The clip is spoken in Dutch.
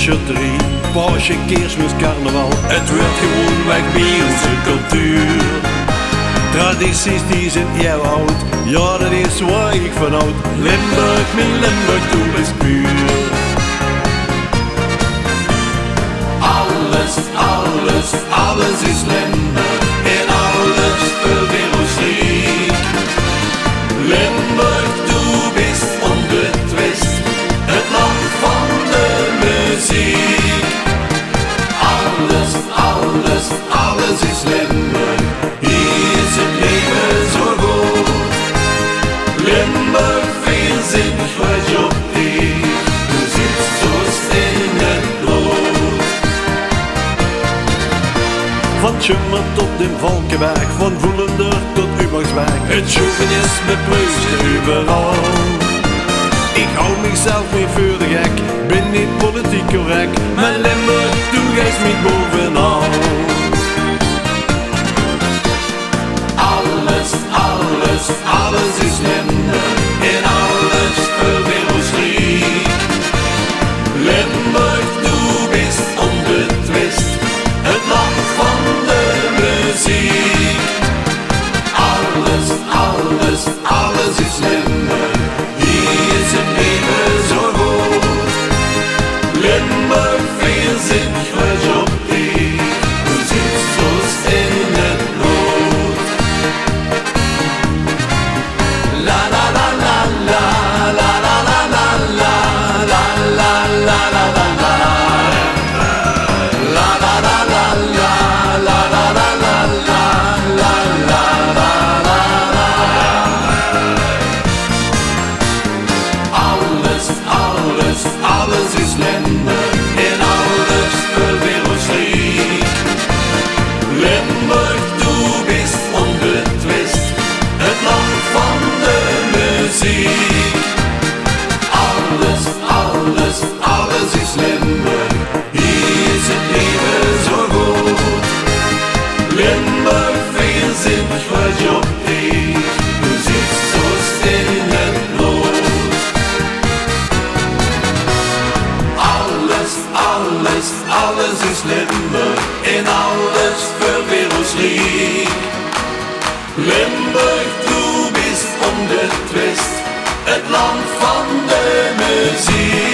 Porsche 3, Porsche, Kerstmis, carnaval. Het wordt gewoon weg bij onze cultuur. Tradities die zijn heel oud, ja dat is waar ik van houd. Limburg, mijn Limburg, toen is puur. Alles, alles, alles is Limburg en alles veel wereldriek. Limburg, du bist onbetwist, het land van de muziek. Alles, alles, alles is Limburg, hier is het leven zo goed. Limburg, veel zin, wat je op die, du zit zo in het bloed. Van Tjummer tot in Valkenberg, van Voelender tot Ubaksberg. Het chauvinisme pluist overal. Ik hou mezelf niet voor de gek, ben niet politiek correct, maar Limburg, du geeft me bovenal. Alles, alles, alles is Limburg en alles veel wereldriek. Limburg, du bist onbetwist, het land van de muziek. Alles, alles, alles is Limburg, hier is het leven zo goed. Limburg, veel zin, wat op die, du zit zo in het bloed. La la la la la, la la la la la, la la la la la la. La la la la la, la la la la la, la la la la la. Alles, alles, alles is Limburg en alles veel wereldriek. Limburg, du bist onbetwist, het land van de muziek. Alles, alles, alles is Limburg, hier is het leven zo goed. Limburg, veel zin, wat je op die, du zit zo in het bloed. Alles, alles, alles is Limburg en alles veel wereldriek. Limburg, du bist onbetwist, het land van de muziek.